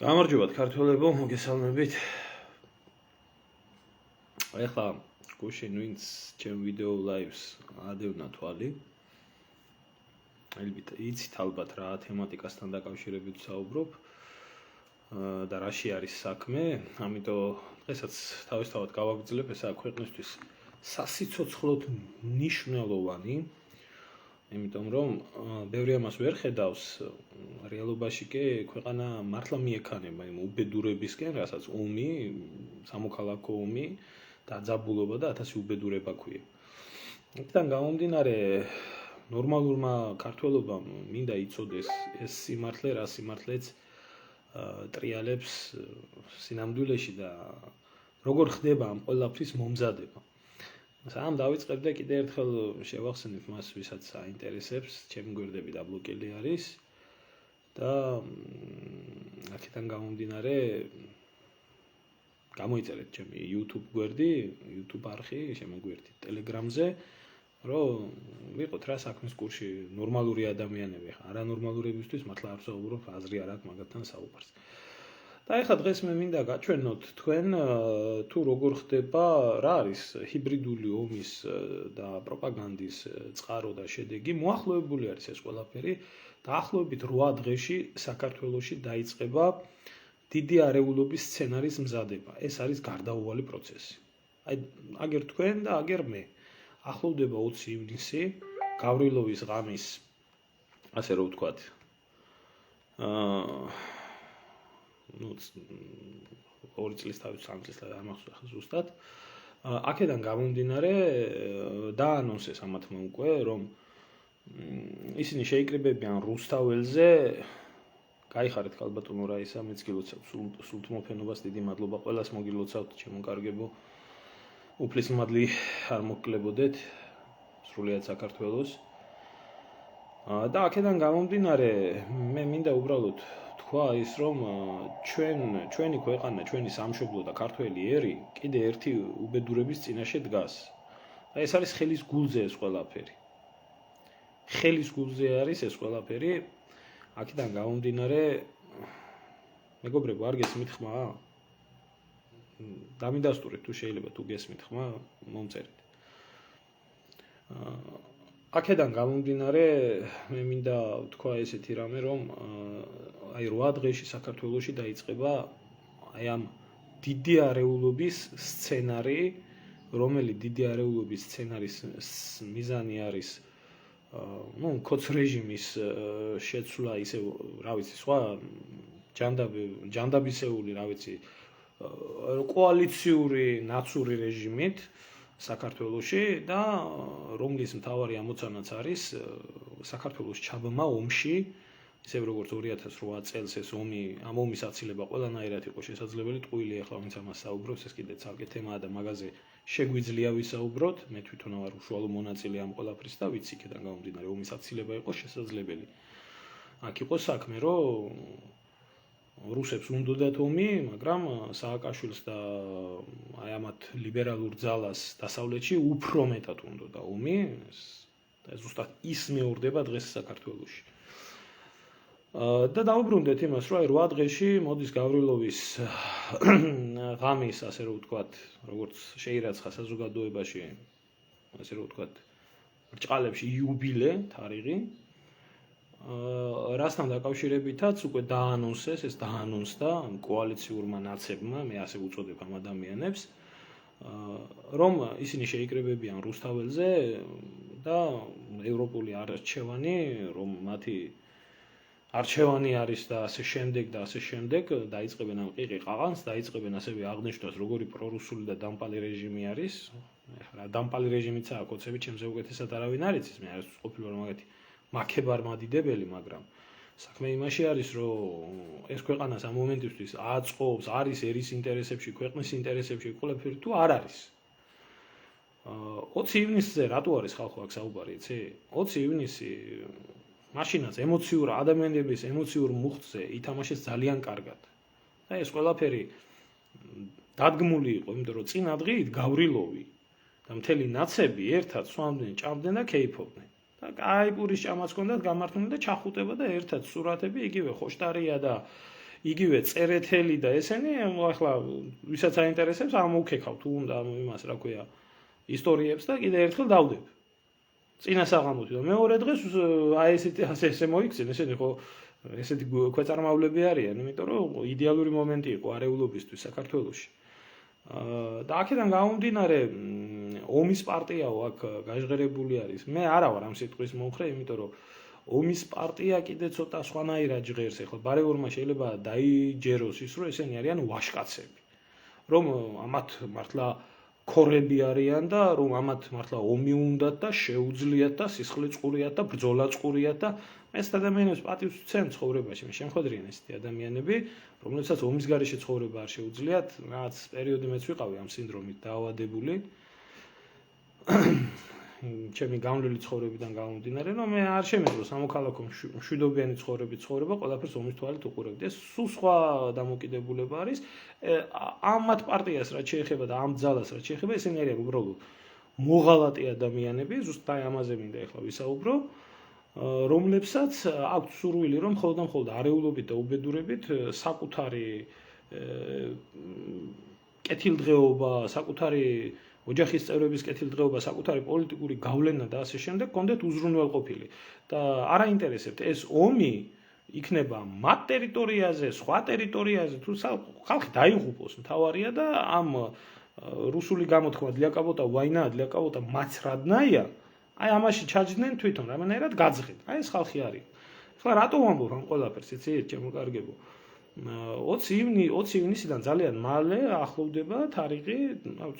გამარჯობათ ქართველებო, მოგესალმებით. ეხლა გუშინ ვინც ჩემ ვიდეო ლაივს ადევნა თვალი. იცით ალბათ რა თემატიკასთან დაკავშირებით ვსაუბრობ და რაში არის საქმე, ამიტომ დღესაც თავისთავად გავაგრძელებ, ეს ქვეყნისთვის სასიცოცხლოდ მნიშვნელოვანი. იმიტომ რომ ბევრი ამას ვერ ხედავს, რეალობაში კი ქვეყანა მართლა მიექანება იმ უბედურებისკენ, რასაც ომი, სამოქალაქო ომი, დაძაბულობა და 1000 უბედურება ქვია. იქიდან გამომდინარე, ნორმალურმა ქართველობამ მინდა იცოდეს ეს სიმართლე, რა სიმართლეც ტრიალებს სინამდვილეში და როგორ ხდება ამ ყველაფრის მომზადება. ამ დავიწყებ და კიდე ერთხელ შევახსენებ მას, ვისაც აინტერესებს, ჩემი გვერდები დაბლოკილი არის და აქედან გამომდინარე გამოიწერეთ ჩემი YouTube გვერდი, YouTube არხი, შემოგვიერთით Telegram-ზე, რომ ვიყოთ რა საქმის კურსში ნორმალური ადამიანები, არანორმალურებისთვის მართლა არ ვსაუბრობ, აზრი არ აქვს მაგათთან საუბარს. და ეხლა დღეს მე მინდა გაჩვენოთ თქვენ თუ როგორ ხდება, რა არის ჰიბრიდული ომის და პროპაგანდის წყარო და შედეგი. მოახლოებული არის ეს ყველაფერი. დაახლოებით 8 დღეში საქართველოში დაიწყება დიდი არეულობის სცენარის მზადება. ეს არის გარდაუვალი პროცესი. აი, აგერ თქვენ და აგერ მე. ახლოვდება 20 ივნისი, გავრილოვის ღამის, ასე რომ ვთქვათ, 2 წლის თავის 3 წლის თავის არ მახსოვს ზუსტად. აქედან გამომდინარე დაანონსეს ამა თქმა უკვე, რომ ისინი შეიკრიბებიან რუსთაველზე. გაიხარეთ ქალბატონო რაისა, მეც გილოცავთ სულთმოფენობას, დიდი მადლობა ყველას მოგილოცავთ, ჩემონკარგებო. უფლისმადლი არ მოგკლებოდეთ სრულიად საქართველოს. და აქედან გამომდინარე, მე მინდა უბრალოდ თქვა ის, რომ ჩვენი ქვეყანა, ჩვენი სამშობლო და ქართველი ერი კიდე ერთი უბედურების წინაშე დგას. და ეს არის ხელის გულზე ეს ყველაფერი. ხელის გულზე არის ეს ყველაფერი. აქედან გამომდინარე, მეგობრებო, არ გესმით ხმა? დამიდასტურეთ თუ შეიძლება, თუ გესმით ხმა, მომწერეთ. აქედან გამომდინარე, მე მინდა ვთქვა ესეთი რამე, რომ აი 8 დღეში საქართველოში დაიწყება აი ამ დიდი არეულობის სცენარი, რომელიც დიდი არეულობის სცენარის მიზანი არის ქოც რეჟიმის შეცვლა, ისე რა ვიცი, სხვა ჯანდაბისეული, რა ვიცი, კოალიციური ნაცური რეჟიმით საქართველოში და რომლის მთავარი ამოცანაც არის საქართველოს ჩაბმა ომში, ისე როგორც 2008 წელს ეს ომი, ამ ომის აცილება ყველანაირად იყო შესაძლებელი. ტყუილი ახლა ვინც ამას საუბრობს, ეს კიდე ცალკე თემაა და მაგაზე შეგვიძლია ვისაუბროთ. მე თვითონ ვარ უშუალო მონაწილე ამ ყველაფრის და ვიცი, იქიდან გამომდინარე ომის აცილება იყო შესაძლებელი. აქ იყო საქმე, რომ რუსებს უნდათ ომი, მაგრამ სააკაშვილს და აი ამათ ლიბერალურ ძალას დასავლეთში უფრო მეტად უნდოდა ომი. და ზუსტად ის მეორდება დღეს საქართველოში. და დავუბრუნდეთ იმას, რომ აი 8 დღეში მოდის გავრილოვის ღამის, ასე რომ ვთქვათ, როგორც შეირაცხა საზოგადოებაში, ასე რომ ვთქვათ, ბრჭყალებში იუბილე თარიღი. რასთან დაკავშირებითაც უკვე დაანონსეს, ეს დაანონსდა კოალიციურმა ნაცებმა, მე ასე ვუწოდებ ამ ადამიანებს, რომ ისინი შეიკრიბებიან რუსთაველზე და ევროპული არჩევანი, რომ მათი არჩევანი არის და ასე შემდეგ და ასე შემდეგ, დაიწყებენ ამ ყიყი ყაღანს, დაიწყებენ ასევე აღნიშნავს, როგორი პრორუსული და დამპალი რეჟიმი არის. რა დამპალი რეჟიმიცაა, კოცები ჩემზე უკეთესად არავინ არ იცის, მე არ ვყოფილი ვარ მაგათი მაქებარ მადიდებელი, მაგრამ საქმე იმაში არის, რომ ეს ქვეყანას ამ მომენტისთვის აწყობს, არის ერის ინტერესებში, ქვეყნის ინტერესებში, ყველაფერი თუ არ არის. 20 ივნისზე რატო არის ხალხო აქ საუბარი, იცი? 20 ივნისი მაშინაც ემოციურ ადამიანების ემოციურ მუხტზე ითამაშეს ძალიან კარგად. და ეს ყველაფერი დადგმული იყო, იმიტომ რომ წინა დღით გავრილოვი და მთელი ნაცები ერთად სვამდნენ, ჭამდნენ და კეიფობდნენ. და კაი პურის ჭამაც ჰქონდათ გამართული და ჩახუტება და ერთად სურათები იგივე ხოშტარია და იგივე წერეთელი და ესენი ახლა ვისაც აინტერესებს ამოუქეკავ თუ უნდა იმას რა ქვია ისტორიებს და კიდე ერთხელ დავდებ წინა საღამოთი და მეორე დღეს აი ესე მოიქცენ ესენი ხო ესეთი ქვეწარმავლები არიან იმიტომ რომ იდეალური მომენტი იყო არეულობისთვის საქართველოში და აქედან გამომდინარე ომის პარტიაო აქ გაჟღერებული არის მე არა ვარ ამ სიტყვის მომხრე იმიტომ რომ ომის პარტია კიდე ცოტა სხვანაირად ჟღერს ახლა ბარეორმა შეიძლება დაიჯეროს ის რომ ესენი არიან ვაშკაცები რომ ამათ მართლა ქორები არიან და რომ ამათ მართლა ომი უნდათ და შეუძლიათ და სისხლი წყურიათ და ბრძოლა წყურიათ და ეს ადამიანებს პატივს ვცემ ცხოვრებაში მე შემხედრიან ესეთი ადამიანები რომლებსაც ომის გარეშე ცხოვრება არ შეუძლიათ რაღაც პერიოდი მეც ვიყავი ამ სინდრომით დაავადებული ჩემი გამძლე ცხოვრებიდან გამომდინარე, რომ მე არ შემეძლო სამოქალაქო მშვიდობიანი ცხოვრებით ცხოვრება, ყველაფერს ომის თვალით უყურებდი. ეს სულ სხვა დამოკიდებულება არის. ამათ პარტიას რაც შეეხება და ამ ძალას რაც შეეხება, ესენი არიან უბრალოდ მოღალატე ადამიანები, ზუსტად ამაზე მინდა ახლა ვისაუბრო, რომლებსაც აქვთ სურვილი, რომ მხოლოდ არეულობით და უბედურებით საკუთარი კეთილდღეობა, საკუთარი ოჯახის წევრების კეთილდღეობა, საკუთარი პოლიტიკური გავლენა და ასე შემდეგ კონდეთ უზრუნველყოფილი. და არ აინტერესებთ ეს ომი იქნება მათ ტერიტორიაზე, სხვა ტერიტორიაზე, თუ ხალხი დაიღუპოს, მთავარია და ამ რუსული გამოთქმა для кого-то война, для кого-то мать родная, აი ამაში ჩაჯდნენ თვითონ რამენერად გაძღეთ. აი ეს ხალხი არის. ახლა რატო ვამბობ ამ ყველაფერს, იცით, ჩემო კარგებო? 20 ივნისიდან ძალიან მალე ახლოვდება თარიღი,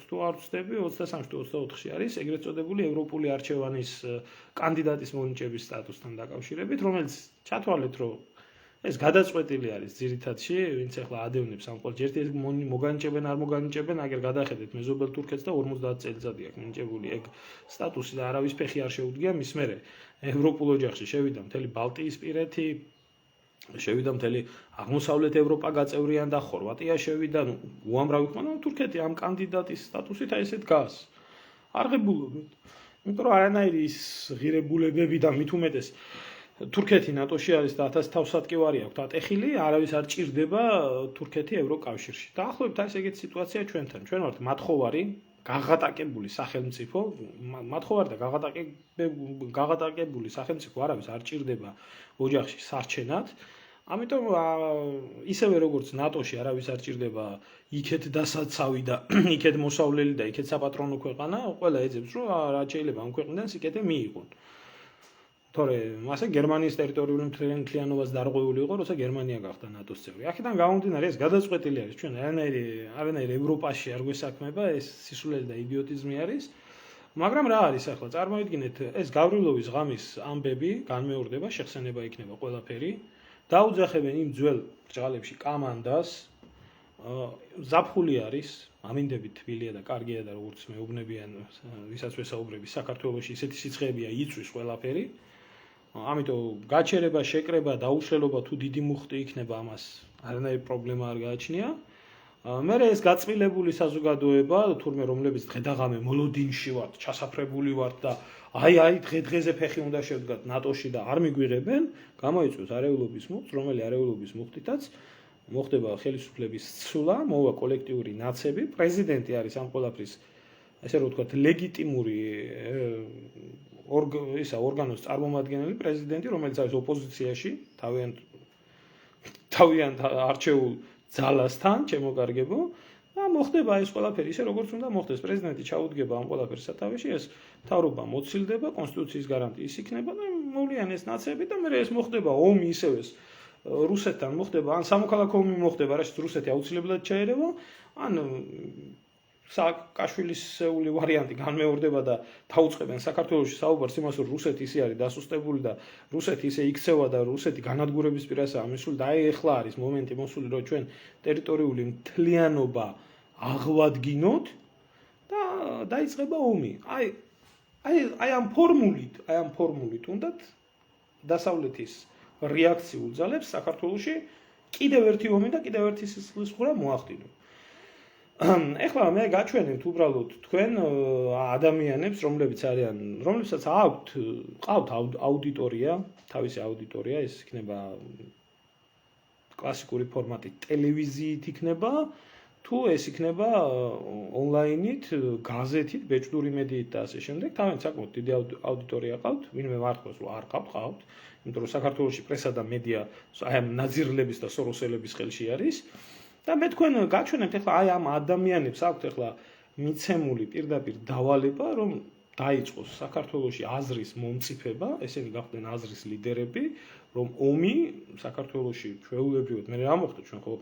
თუ არ ვცდები, 23-24-ში არის ეგრეთ წოდებული ევროპული არჩევანის კანდიდატის მონიჭების სტატუსთან დაკავშირებით, რომელიც ჩათვალეთ, რომ ეს გადაწყვეტილი არის ძირითადში, ვინც ახლა ადევნებს ამ ყოველ ერთი მოგანიჭებენ, არ მოგანიჭებენ, აგერ გადახედეთ მეზობელ თურქეთს და 50 წელიწადი აქვს მინიჭებული ეგ სტატუსი და არავის ფეხი არ შეუდგია მის მერე ევროპულ ოჯახში შევიდა მთელი ბალტიისპირეთი შევიდა მთელი აღმოსავლეთ ევროპა გაწევრიანდა, ხორვატია შევიდა, უამრავი ხმა, თურქეთი ამ კანდიდატის სტატუსით აი ესე დგას. არღებულობით. იმიტომ რომ არანაირი ის ღირებულებები და მით უმეტეს თურქეთი ნატოში არის და 1000 თავსატკივარი აქვს ატეხილი, არავის არ ჭირდება თურქეთი ევროკავშირში. დაახლოებით ეს ეგეთი სიტუაცია ჩვენთან. ჩვენ ვართ მათხოვარი, გაღატაკებული სახელმწიფო, მათხოვარი და გაღატაკებული სახელმწიფო არავის არ ჭირდება ოჯახში სარჩენად. ამიტომ ისევე როგორც ნატოში არავის არ ჭირდება იქეთ დასაცავი და იქეთ მოსავლელი და იქეთ საპატრონო ქვეყანა, ყველა ეძებს რომ რაც შეიძლება ამ ქვეყნიდან სიკეთე მიიღონ. თორე მასე გერმანიის ტერიტორიული მთლიანობას დარღვეული იყო, როცა გერმანია გახდა ნატოს წევრი. აქედან გამომდინარე ეს გადაწყვეტილი არის ჩვენ არანაირ ევროპაში არ გვესაქმება, ეს სისულელი და იდიოტიზმი არის. მაგრამ რა არის ახლა? წარმოიდგინეთ, ეს გავრილოვის ღამის ამბები განმეორდება, შეხსენება იქნება ყველაფერი. დაუძახებენ იმ ძველ ბრჭყალებში კამანდას. ზაფხული არის, ამინდებით თბილია და კარგია და როგორც მეუბნებიან, ვისაც ვესაუბრები, საქართველოში ისეთი სიცხეებია, იწვის ყველაფერი. ამიტომ გაჩერება, შეკრება, დაუშლელობა თუ დიდი მუხტი იქნება, ამას არანაირი პრობლემა არ გააჩნია. მე ეს გაწმილებული საზოგადოება, თურმე რომლებიც დღე-დაღამე მოლოდინში ვართ, ჩასაფრებული ვართ და აი დღე-დღეზე ფეხი უნდა შევდგათ ნატოში და არ მიგვიღებენ, გამოიწვევს არეულობის მუხტს, რომელი არეულობის მუხტითაც მოხდება ხელისუფლების ცვლა, მოვა კოლექტიური ნაცები, პრეზიდენტი არის ამ ყველაფრის, ესე რომ ვთქვათ, ლეგიტიმური ორგანოს წარმომადგენელი პრეზიდენტი, რომელიც არის ოპოზიციაში, თავიანთ არჩეულ ძალასთან, ჩემო კარგებო, და მოხდება ეს ყველაფერი ისე როგორც უნდა მოხდეს. პრეზიდენტი ჩაუდგება ამ ყველაფერს სათავეში, ეს მთავრობა მოცილდება, კონსტიტუციის გარანტიის იქნება და მოვლიან ეს ნაცები და მე ეს მოხდება ომი ისევე რუსეთთან მოხდება, ან სამოქალაქო ომი მოხდება, რაშიც რუსეთი აუცილებლად ჩაერევა, ან სააკაშვილისეული ვარიანტი განმეორდება და დაუწყებენ საქართველოში საუბარს იმას, რომ რუსეთი ისე არის დასუსტებული და რუსეთი ისე იქცევა და რუსეთი განადგურების პირასაა მისული და აი ეხლა არის მომენტი მოსული, რომ ჩვენ ტერიტორიული მთლიანობა აღვადგინოთ და დაიწყება ომი. აი ამ ფორმულით უნდათ დასავლეთის რეაქციულ ძალებს საქართველოში კიდევ ერთი ომი და კიდევ ერთი სისხლისღვრა მოახდინონ. ეხლა მე გაჩვენებთ უბრალოდ თქვენ ადამიანებს, რომლებსაც ყავთ აუდიტორია, თავისი აუდიტორია, ეს იქნება კლასიკური ფორმატით ტელევიზიით იქნება, თუ ეს იქნება ონლაინით, გაზეთით, ბეჭდური მედიით და ასე შემდეგ. თავენ საკმაოდ დიდი აუდიტორია ყავთ, ვინმე მართლაც რომ არ ყავთ, იმიტომ რომ საქართველოში პრესა და მედია აი ამ ნაძირლების და სოროსელების ხელში არის. და მე თქვენ გაჩვენებთ ახლა აი ამ ადამიანებს აქვთ ახლა მიცემული პირდაპირ დავალება, რომ დაიწყოს საქართველოში აზრის მომწიფება, ესენი გახდნენ აზრის ლიდერები, რომ ომი საქართველოში ჩვეულებრივად მე რა მოხდა ჩვენ ხო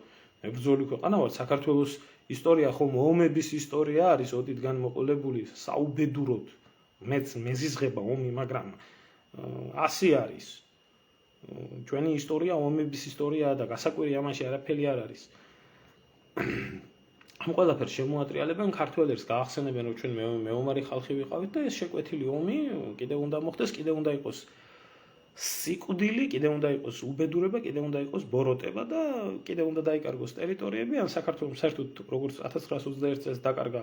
მებრძოლი ქვეყანა ვართ, საქართველოს ისტორია ხომ ომების ისტორია არის ოდით განმოყოლებული საუბედუროდ, მეც მეზიზღება ომი, მაგრამ ასე არის. ჩვენი ისტორია ომების ისტორიაა და გასაკვირი ამაში არაფერი არ არის. ამ ყველაფერს შემოატრიალებენ ქართველებს, გაახსენებენ რომ ჩვენ მეომარი ხალხი ვიყავით და ეს შეკვეთილი ომი კიდევ უნდა მოხდეს, კიდევ უნდა იყოს სიკვდილი, კიდევ უნდა იყოს უბედურება, კიდევ უნდა იყოს ბოროტება და კიდევ უნდა დაიკარგოს ტერიტორიები, ან საქართველოს საერთოდ როგორც 1921 წელს დაკარგა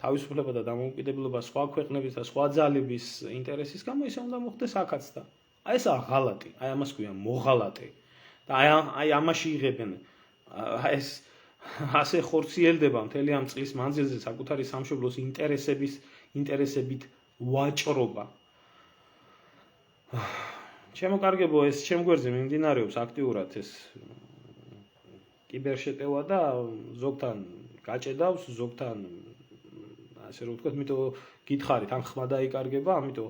თავისუფლება და დამოუკიდებლობა სხვა ქვეყნების და სხვა ძალების ინტერესის გამო, ისე უნდა მოხდეს აქაც და აი ესაა ღალატი, აი ამას ქვია მოღალატე და აი ამაში იღებენ ეს ასე ხორციელდება მთელი ამ წლის მანძილზე საკუთარი სამშობლოს ინტერესებით ვაჭრობა. შემოკარგებო ეს ჩემ გვერდზე მიმდინარეობს აქტიურად ეს კიბერშეტევა და ზოგთან გაჭედავს, ზოგთან ასე რომ ვთქვათ, მითო გითხარით, ან ხმა დაიკარგება, ამიტომ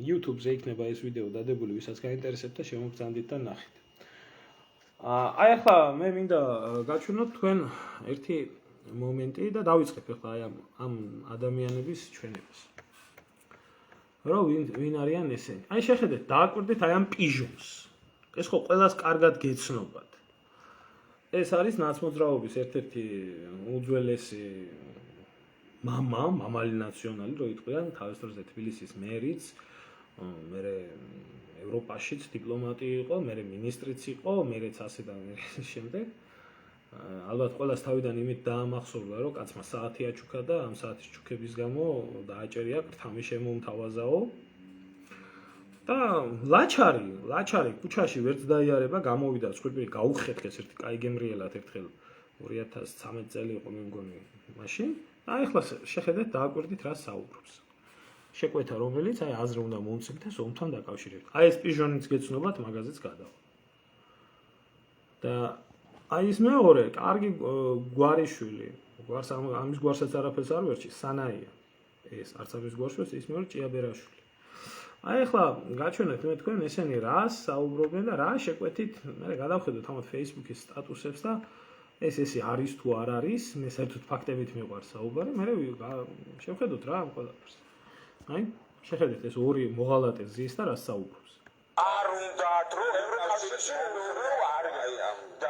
YouTube-ზე იქნება ეს ვიდეო დადებული, ვისაც გაინტერესებთ და შემოგზანდით და ნახეთ. აი ახლა მე მინდა გაჩვენოთ თქვენ ერთი მომენტი და დავიწყებ ახლა აი ამ ადამიანების ჩვენებას. რომ ვინ არიან ესენი? აი შეხედეთ, დააკვირდით აი ამ პიჟონს. ეს ხო ყველას კარგად გეცნობათ. ეს არის ნაცმოძრაობის ერთ-ერთი უძველესი მამალი ნაციონალი, რო იტყვიან თავის დროზე თბილისის მერიც, მერე ევროპაშიც დიპლომატი იყო, მერე მინისტრიც იყო, მერეც ასე და შემდეგ. ალბათ ყველას თავიდან იმით დაამახსოვრდა, რომ კაცმა საათი აჩუქა და ამ საათის ჩუქების გამო დააჭერია კრთამი შემომთავაზაო. და ლაჩარი ქუჩაში ვერც დაიარება, გამოვიდა სკრიპი, გაუხეთქეს ერთი კაი გემრიელად ერთხელ 2013 წელი იყო მე მგონი მაშინ. აი ახლა შეხედეთ, დააკვირდით რა საუბრობს. შეკვეთა რომელიც აი აზრი უნდა მომწიფდეს ომთან დაკავშირებით. აი ეს პიჟონიც გეცნობათ, მაგაზეც გადავა. და აი ეს მეორე, კარგი გვარიშვილი, ამის გვარსაც არაფერს არ ვერჩი, სანაია. ეს არც ამის გვარს, ის მეორე ჭიაბერაშვილი. აი ახლა გაჩვენეთ მე თქვენ ესენი რა საუბრობენ და რა შეკვეთით, მე გადავხედოთ ამათ Facebook-ის სტატუსებს და ესე არის თუ არ არის, მე საერთოდ ფაქტებით მიყვარს საუბარი, მე შევხედოთ რა ამ ყველაფერს. აი, შეხედეთ ეს ორი მოღალატე ზის და რა საუბრობს. არ უნდათ რომ ევროკავშირში და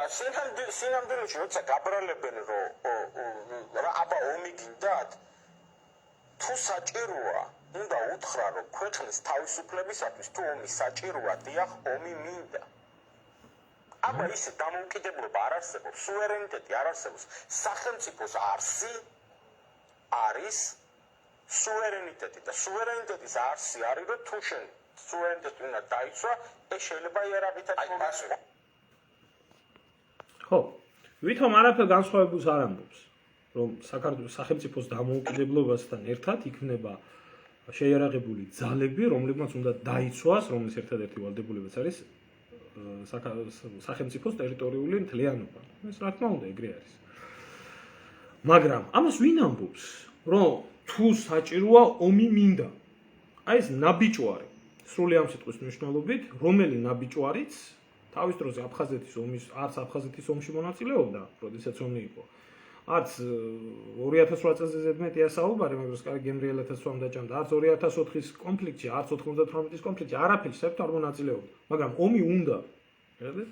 სინამდვილეში როცა გაბრალებენ რომ აბა ომი გინდათ თუ საჭიროა უნდა უთხრა რომ ქვეყნის თავისუფლებისათვის თუ ომი საჭიროა დიახ ომი მინდა აბა ისე დამოუკიდებლობა არ არსებობს სუვერენიტეტი არ არსებობს სახელმწიფოს არსი არის სუვერენიტეტი და სუვერენიტეტის არსი არის რომ თუ შენ სუვერენიტეტი უნდა დაიცვა ეს შეიძლება იარაღითაც მოგვიყვება ხო ვითომ არაფერ განსხვავებულს არ ამბობს რომ საქართველოს სახელმწიფოს დამოუკიდებლობასთან ერთად იქნება შეიარაღებული ძალები რომლებმაც უნდა დაიცვას რომლის ერთადერთი ვალდებულებაც არის სახელმწიფოს ტერიტორიული მთლიანობა ეს რა თქმა უნდა ეგრე არის მაგრამ ამას ვინ ამბობს რომ თუ საჭიროა ომი მინდა აი ეს ნაბიჭვარი სრული ამ სიტყვის მნიშვნელობით რომელი ნაბიჭვარიც თავის დროზე აფხაზეთის ომის არც აფხაზეთის ომში მონაწილეობდა როდესაც ომი იყო არც 2008 წელზე ზედმეტია საუბარი მაგრამ კარგი გემრიელათაც სვამ დაჭამდა არც 2004-ის კონფლიქტში არც 98-ის კონფლიქტში არაფერში საერთოდ არ მონაწილეობდა მაგრამ ომი უნდა ხედავთ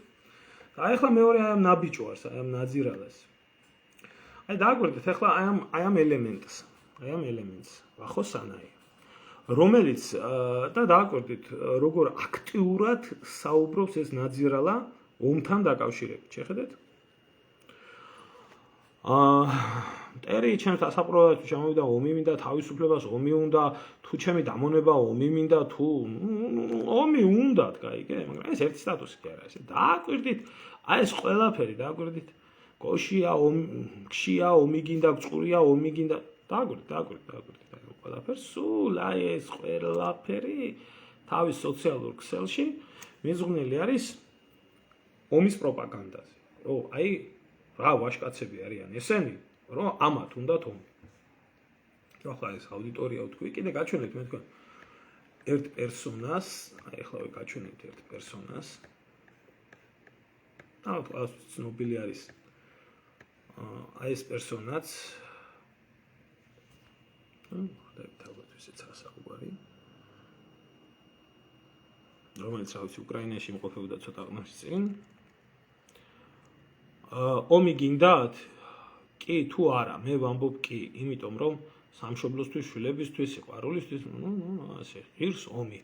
აი ახლა მეორე აი ამ ნაბიჭვარს აი ამ ნაძირალას აი დააკვირდეთ ახლა აი ამ ელემენტს ვახო სანაი რომელიც და დააკვირდით როგორ აქტიურად საუბრობს ეს ნაძირალა ომთან დაკავშირებით შეხედეთ მტერი ჩემს დასაყრდნობით შემოვიდა ომი მინდა თავისუფლებას ომი უნდა თუ ჩემი დამონება ომი მინდა თუ ომი უნდა გაიგე მაგრამ ეს ერთი სტატუსი კი არა ესე დააკვირდით აი ეს ყველაფერი დააკვირდით გოშია ომშია ომი გინდა წყურია ომი გინდა დააკვირდით ყველაფერს სულ აი ეს ყველაფერი თავის სოციალურ ქსელში მიზღვნილი არის ომის პროპაგანდაზე რო აი რა ვაშკაცები არიან ესენი რომ ამათ უნდათ ომი. ახლა ეს აუდიტორია ვთქვი, კიდე გაჩვენეთ მე თქვენ ერთ პერსონას, აი ახლა გაჩვენეთ ერთ პერსონას. ყოველთვის ცნობილი არის აი ეს პერსონაც დავით ისეც ასაუბარი. რომელიც რა ვიცი უკრაინაში იმყოფებოდა ცოტა ხნის წინ. ომი გინდათ? კი თუ არა, მე ვამბობ კი, იმიტომ რომ სამშობლოსთვის, შვილებისთვის, სიყვარულისთვის, ასე, ღირს ომი.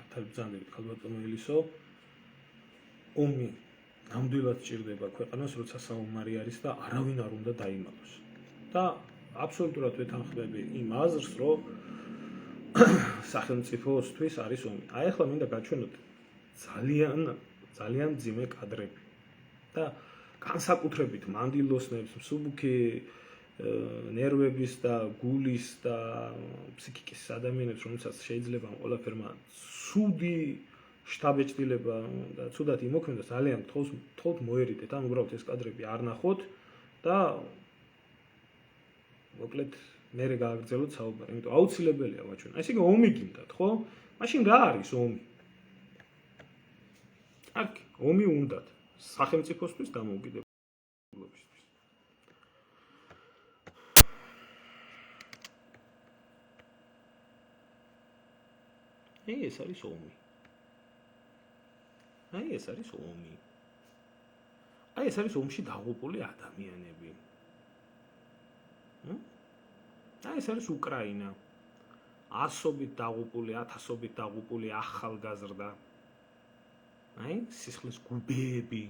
თალბძანები ქალბატონო ელისო, ომი ნამდვილად სჭირდება ქვეყანას, როცა საომარი არის და არავინ არ უნდა დაიმალოს. და აბსოლუტურად ვეთანხმები იმ აზრს, რომ სახელმწიფოსთვის არის ომი. აი ახლა მინდა გაჩვენოთ ძალიან მძიმე კადრები. და განსაკუთრებით მანდილოსნებს, მსუბუქი ნერვების და გულის და ფსიქიკის ადამიანებს, რომელსაც შეიძლება ყველაფერმა ცუდი შთაბეჭდილება და ცუდად იმოქმედოს, ძალიან თხოვთ მოერიდეთ, ან უბრალოდ ეს კადრები არ ნახოთ და მოკლედ მერე გააგრძელოთ საუბარი. იმიტომ აუცილებელია ვაჩვენო. ესე იგი ომი გინდათ, ხო? მაშინ რა არის ომი? აქ ომი უნდათ სახელმწიფოსთვის დამოუკიდებლობისთვის. ეს არის ომი. ეს არის ომი. ეს არის ომში დაღუპული ადამიანები. ეს არის უკრაინა. ასობით დაღუპული, ათასობით დაღუპული ახალგაზრდა. სისხლის გუბეები.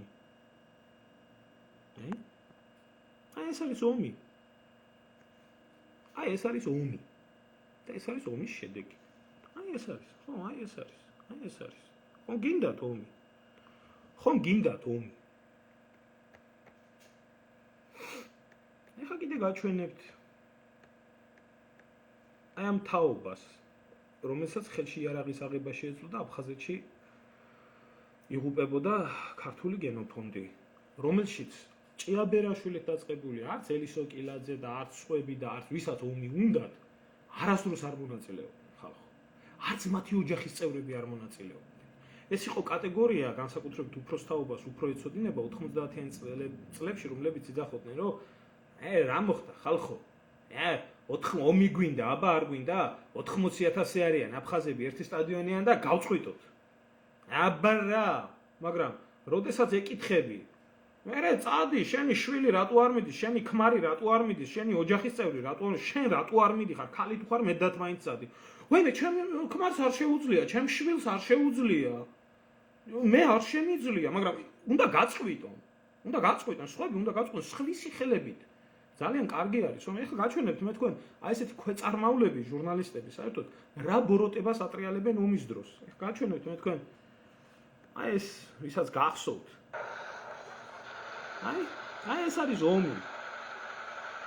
ეს არის ომი. ეს არის ომი. და ეს არის ომის შედეგი. ეს არის. ხო, ეს არის. ეს არის. ხომ გინდათ ომი? ხომ გინდათ ომი? ეხლა კიდე გაჩვენებთ აი ამ თაობას, რომელსაც ხელში იარაღის აღება შეეძლო და აფხაზეთში იღუპებოდა ქართული გენოფონდი, რომელშიც ჭიაბერაშვილით დაწყებული არც ელისო კილაძე და არც სხვები და არც ვისაც ომი უნდათ, არასდროს არ მონაწილეობდნენ ხალხო. არც მათი ოჯახის წევრები არ მონაწილეობდნენ. ეს იყო კატეგორია, განსაკუთრებით უფროსთაობას უფრო ეცოდინება 90-იან წლებში, რომლებიც იძახოდნენ, რომ რა მოხდა ხალხო? ომი გვინდა, აბა არ გვინდა? 80,000 არიან აფხაზები ერთი სტადიონიან და გავწყვიტოთ. აბა რა, მაგრამ როდესაც ეკითხები, მერე წადი, შენი შვილი რატო არ მიდის, შენი ქმარი რატო არ მიდის, შენი ოჯახის წევრი რატო არ, შენ რატო არ მიდიხარ, ქალი თუ ხარ მეტად მაინც წადი. ვენა, ჩემ ქმარს არ შეუძლია, ჩემ შვილს არ შეუძლია. მე არ შემიძლია, მაგრამ უნდა გაწყვიტონ. სხვები უნდა გაწყვიტონ სხვისი ხელებით. ძალიან კარგი არის, რომ ეხლა გაჩვენებთ მე თქვენ, აი ესეთი ქვეწარმავლები, ჟურნალისტები, საერთოდ რა ბოროტებას ატრიალებენ ომის დროს. ეხლა გაჩვენებთ მე თქვენ აი ეს ვისაც გახსოვთ. აი ეს არის ომი.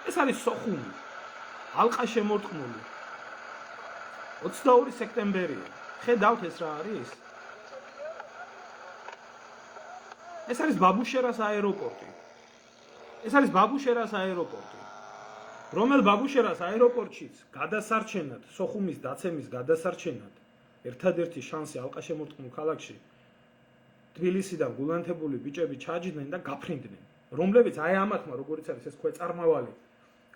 ეს არის სოხუმი. ალყა შემორტყმული. 22 სექტემბერია. ხედავთ ეს რა არის? ეს არის ბაბუშერას აეროპორტი. ეს არის ბაბუშერას აეროპორტი. რომელ ბაბუშერას აეროპორტშიც გადასარჩენად, სოხუმის დაცემის გადასარჩენად, ერთადერთი შანსი ალყა შემორტყმულ ქალაქში თბილისიდან გულანთებული ბიჭები ჩაჯდნენ და გაფრინდნენ. რომლებიც აი ამათმა, როგორც არის ეს ქვეწარმავალი,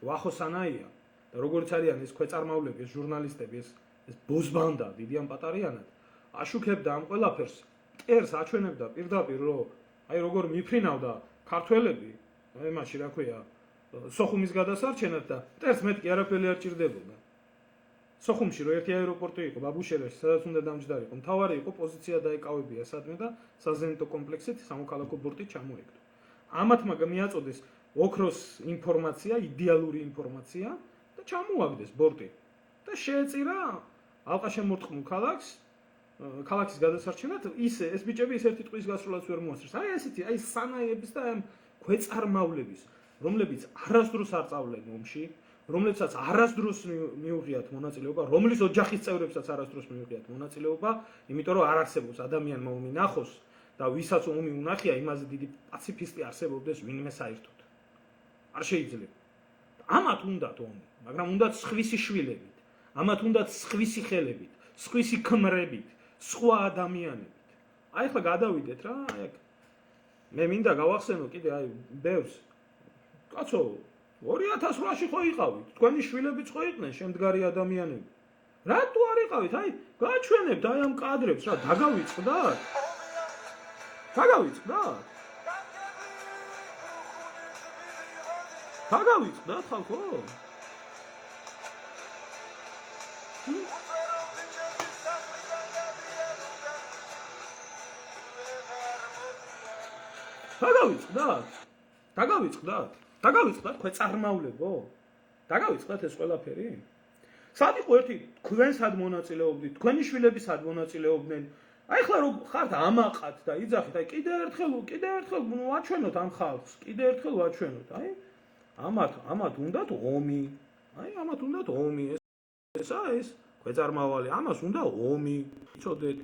ვახოსანაია და როგორც არიან ეს ქვეწარმავლები, ეს ჟურნალისტები, ეს ბოზბანდა, დიდი ან პატარიანად, აშუქებდა ამ ყველაფერს, მტერს აჩვენებდა პირდაპირ, რომ აი როგორ მიფრინავდა ქართველები, იმაში რა ქვია, სოხუმის გადასარჩენად და მტერს მეტი არაფერი არ ჭირდებოდა. სოხუმში რო ერთი აეროპორტი იყო, ბაბუშერაში, სადაც უნდა დამჯდარიყო, მთავარი იყო პოზიცია დაეკავებია სადმე და საზენიტო კომპლექსით სამოქალაქო ბორტით ჩამოეკდო. ამათმა მიაწოდეს ოქროს ინფორმაცია, იდეალური ინფორმაცია და ჩამოაგდეს ბორტი. და შეეწირა ალყაშემორტყმულ ქალაქის გადასარჩენად ეს ბიჭები ერთი ტყვის გასვლაც ვერ მოასწრეს. ესეთი სანაების და ქვეწარმავლების, რომლებიც არასდროს არ წავლენ ომში, რომლებსაც არასდროს მიუღიათ მონაწილეობა, რომლის ოჯახის წევრებსაც არასდროს მიუღიათ მონაწილეობა, იმიტომ რომ არ არსებობს ადამიანმა ომი ნახოს და ვისაც ომი უნახია, იმაზე დიდი პაციფისტი არსებობდეს ვინმე საერთოდ. არ შეიძლება. ამათ უნდათ ომი, მაგრამ უნდათ სხვისი შვილებით, ამათ უნდათ სხვისი ხელებით, სხვისი ქმრებით, სხვა ადამიანებით. ახლა გადავიდეთ რა, მე მინდა გავახსენო კიდე ბევრს. კაცო 2008-ში ხო იყავით, თქვენი შვილებიც ხო იყვნენ შემდგარი ადამიანები. რატო არ იყავით? გაჩვენებთ ამ კადრებს რა, დაგავიწყდათ? დაგავიწყდათ ხალხო? დაგავიწყდათ ქვეწარმავლებო? დაგავიწყდათ ეს ყველაფერი? სად იყო ერთი თქვენ სად მონაწილეობდით, თქვენი შვილები სად მონაწილეობდნენ? ახლა რომ ხართ ამაყად და იძახით, კიდე ერთხელ ვაჩვენოთ ამ ხალხს, კიდე ერთხელ ვაჩვენოთ, ამათ უნდათ ომი. ამათ უნდათ ომი. ეს ქვეწარმავალი, ამას უნდა ომი. იცოდეთ?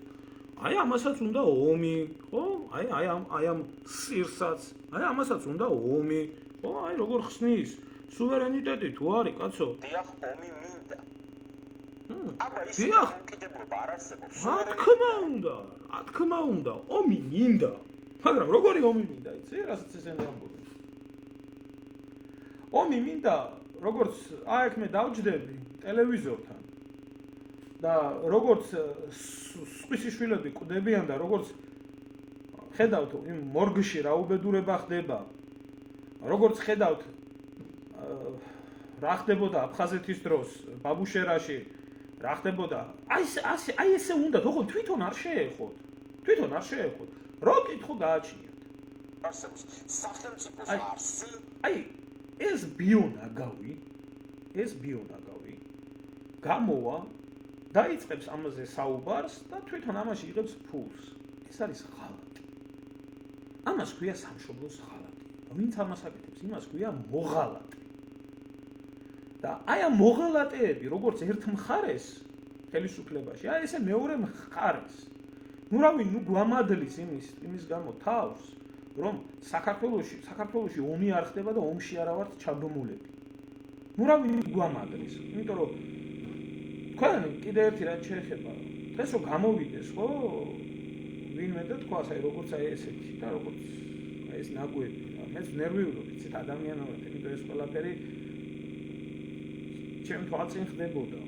ამასაც უნდა ომი, ხო? ამ სირსაც, ამასაც უნდა ომი. ხო, როგორ ხსნის? სუვერენიტეტი თუ არის, კაცო? დიახ, ომი მინდა. აბა ის უკიდურება არ არსებობს. რა თქმა უნდა, ომი მინდა. მაგრამ როგორი ომი მინდა, იცი? რასაც ესენი ამბობენ. ომი მინდა, როგორც აქ მე დავჯდები ტელევიზორთან. და როგორც სხვისი შვილები კვდებიან და როგორც ხედავთ იმ მორგში რა უბედურება ხდება, როგორც ხედავთ რა ხდებოდა აფხაზეთის დროს, ბაბუშერაში, რა ხდებოდა, ესე უნდა, თქო თვითონ არ შეეხოთ. რო კითხო გააჩნიათ. არსებობს სახელმწიფოს არსი. ეს ბიონაგავი გამოვა დაიწყებს ამაზე საუბარს და თვითონ ამაში იღებს ფულს. ეს არის ღალატი. ამას ქვია სამშობლოს ღალატი. ვინც ამას აკეთებს, იმას ქვია მოღალატე. და ამ მოღალატეები, როგორც ერთ მხარეს ხელისუფლებაში, ესე მეორე მხარეს. გვამადლის იმის გამო თავს, რომ საქართველოში ომი არ ხდება და ომში არა ვართ ჩაბმულები. გვამადლის, იმიტომ რომ თქვენ კიდე ერთი რაც შეეხება, დღეს რომ გამოვიდეს, ხო? ვინმე და თქვას, როგორც ესეთი და როგორც ეს ნაგვები, მეც ნერვიულობ, იცით, ადამიანურად, იმიტომ ეს ყველაფერი ჩემ თვალწინ ხდებოდა.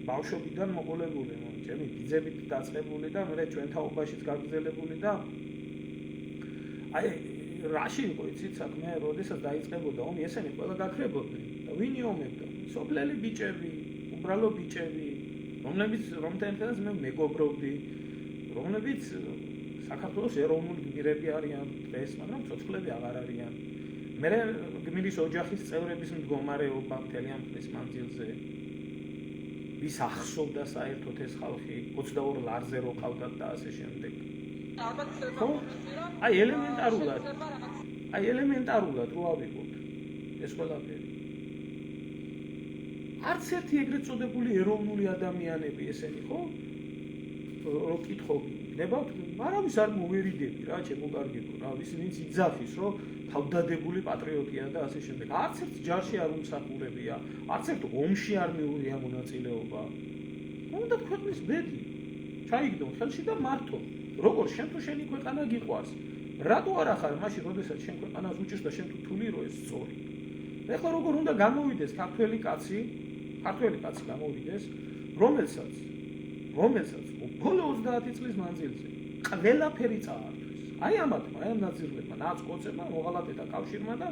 ბავშვობიდან მოყოლებული, ჩემი ბიძებით დაწყებული და მე ჩვენ თაობაშიც გაგრძელებული და რაში იყო, იცით, საქმე, როდესაც დაიწყებოდა ომი, ესენი ყველა გაქრებოდნენ და ვინ იომებდა? სოფლელი ბიჭები, უბრალო ბიჭები, რომთენთანაც მე მეგობრობდი, რომლებიც საქართველოს ეროვნული გმირები არიან დღეს, მაგრამ ცოცხლები აღარ არიან. მე გმირის ოჯახის წევრების მდგომარეობა მთელი ამ ხნის მანძილზე, ვის ახსოვდა საერთოდ ეს ხალხი 22 ლარზე რო ყავდათ და ასე შემდეგ. ელემენტარულად რო ავიღოთ ეს ყველაფერი. არც ერთი ეგრეთ წოდებული ეროვნული ადამიანები ესენი, ხო? რო კითხობ, ნებავთ, არავის არ მოვერიდები რა, ჩემო კარგებო, რა, ვინც იძახის, რომ თავდადებული პატრიოტია და ასე შემდეგ. არც ერთ ჯარში არ უმსახურებია, არც ერთ ომში არ მიუღია მონაწილეობა. უნდათ ქვეყნის ბედი. ჩაიგდონ ხელში და მართო. როგორ შენ თუ შენი ქვეყანა გიყვარს? რატო არ ახარ მაშინ, როდესაც შენ ქვეყანას უჭირს და შენ თუ თვლი რომ ეს სწორი. ეხლა როგორ უნდა გამოვიდეს ქართველი კაცი გამოვიდეს, რომელსაც ბოლო 30 წლის მანძილზე ყველაფერი წაართვეს. ამათმა, ამ ნაძირლებმა, ნაცკოცებმა, მოღალატეთა კავშირმა და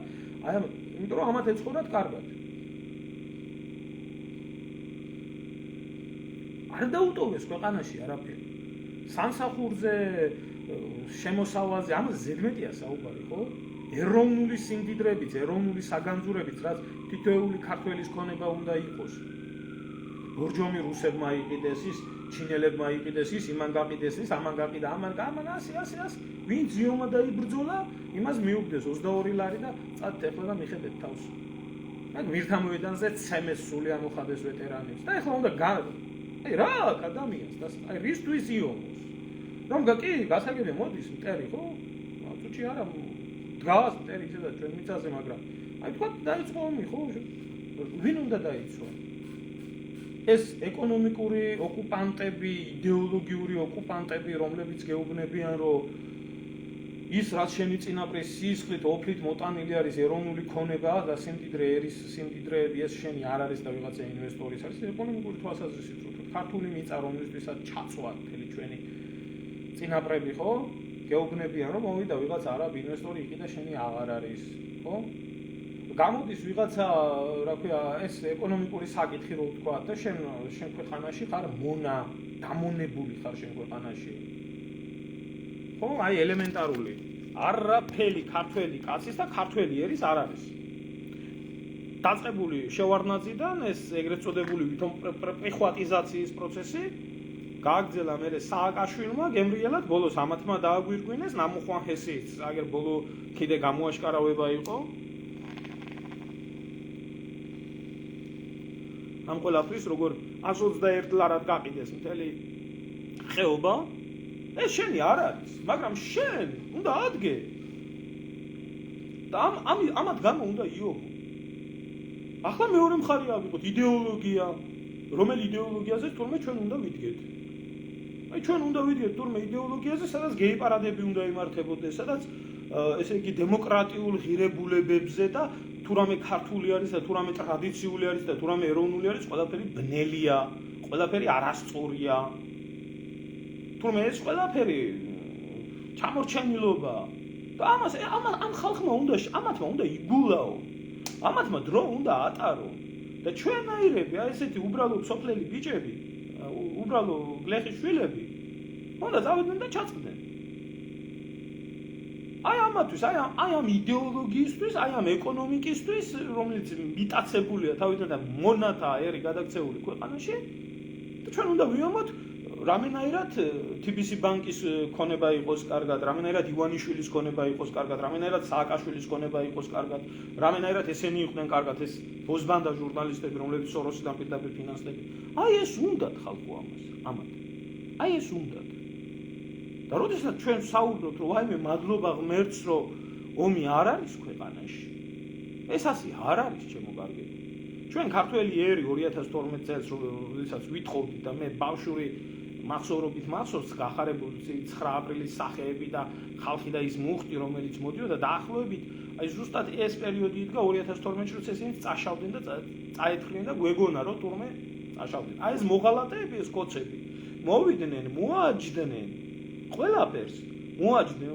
იმიტომ რომ ამათ ეცხოვრათ კარგად. არ დაუტოვეს ქვეყანაში არაფერი. სამსახურზე, შემოსავალზე, ამაზე ზედმეტია საუბარი, ხო? ეროვნული სიმდიდრებით, ეროვნული საგანძურებით, რაც თითოეული ქართველის ქონება უნდა იყოს. ბორჯომი რუსებმა იყიდეს ის, ჩინელებმა იყიდეს ის, იმან გაყიდეს ის, ამან გაყიდა, ამან ასე. ვინც ზიომა დაიბრძოლა, იმას მიუგდეს 22 ლარი და წადით ახლა და მიხედეთ თავს. აი მირთამოედანზე ცემეს სული ამოხადეს ვეტერანებს. და ახლა უნდა აი რა ადამიანს და აი რისთვის ზიომოს? რომ კი, გასაგებია მოდის მტერი, ხო? თუჩი არა დგას მტერი ზედა ჩვენ მიწაზე, მაგრამ აი თქვა დაიწყო ომი, ხო? ვინ უნდა დაიცვა? ეს ეკონომიკური ოკუპანტები, იდეოლოგიური ოკუპანტები, რომლებიც გეუბნებიან, რომ ის რაც შენი წინაპრის სისხლით, ოფლით მოტანილი არის ეროვნული ქონება და სიმდიდრე ეს შენი არ არის და ვიღაცა ინვესტორის არის, ეკონომიკური თვალსაზრისით რო ქართული მიწა, რომლისთვისაც ჩაწვა მთელი ჩვენი წინაპრები, ხო? გეუბნებიან, რომ მოვიდა ვიღაცა არაბი ინვესტორი იყიდა შენი აღარ არის, ხო? გამოდის ვიღაცა, რა ქვია, ეს ეკონომიკური საკითხი რო ვთქვა და შენ ქვეყანაში ხარ დამონებული ხარ შენ ქვეყანაში. ხო, აი ელემენტარული. არაფერი ქართველი კაცის და ქართველი ერის არ არის. დაწყებული შევარდნაძიდან ეს ეგრეთ წოდებული პრიხვატიზაციის პროცესი გააგრძელა მერე სააკაშვილმა გემრიელად ბოლოს ამათმა დააგვირგვინეს ნამუხვან ჰესიც, აგერ ბოლო კიდე გამოაშკარავება იყო. ამ ყველაფრის როგორ 121 ლარად გაყიდეს მთელი ხეობა, ეს შენი არ არის, მაგრამ შენ უნდა ადგე. და ამათ გამო უნდა იობო. ახლა მეორე მხარე ავიღოთ იდეოლოგია, რომელი იდეოლოგიაზე თურმე ჩვენ უნდა ვიდგეთ. აი ჩვენ უნდა ვიდგეთ თურმე იდეოლოგიაზე, სადაც გეი პარადები უნდა იმართებოდეს, სადაც ესე იგი დემოკრატიულ ღირებულებებზე და თუ რამე ქართული არის და თუ რამე ტრადიციული არის და თუ რამე ეროვნული არის, ყველაფერი ბნელია, ყველაფერი არასწორია. თურმე ეს ყველაფერი ჩამორჩენილობა და ამ ხალხმა ამათმა უნდა იგულაო. ამათმა დრო უნდა ატარო. და ჩვენაირები, აი ესეთი უბრალო სოფლელი ბიჭები, უბრალო გლეხის შვილები, უნდა წავიდნენ და ჩაწყდნენ. აი ამათვის, აი ამ იდეოლოგიისთვის, აი ამ ეკონომიკისთვის, რომელიც მიტაცებულია თავიდან და მონათა ერი გადაქცეული ქვეყანაში, და ჩვენ უნდა ვიამოთ რამენაირად TBC ბანკის ქონება იყოს კარგად, რამენაირად ივანიშვილის ქონება იყოს კარგად, რამენაირად სააკაშვილის ქონება იყოს კარგად, რამენაირად ესენი იყვნენ კარგად ეს ბოზბანდა ჟურნალისტები, რომლებიც სოროსიდან პირდაპირ ფინანსდებიან. აი ეს უნდათ ხალხო ამათ. აი ეს უნდათ. და როდესაც ჩვენ საუბრობთ, რომ ვაიმე მადლობა ღმერთს, რომ ომი არ არის ქვეყანაში. ეს ასე არ არის, ჩემო კარგები. ჩვენ ქართველი ერი 2012 წელს, როდესაც ვითხოვდით და მე ბავშვური მახსოვრობით მახსოვს გახარებული 9 აპრილის სახეები და ხალხი და ის მუხტი, რომელიც მოდიოდა დაახლოებით, აი ზუსტად ეს პერიოდი იდგა 2012 წელს ესენი წაშავდნენ და წაეთხრნენ და გვეგონა რომ თურმე წაშავდნენ. აი ეს მოღალატეები, ეს კოცები მოვიდნენ, მოაჯდნენ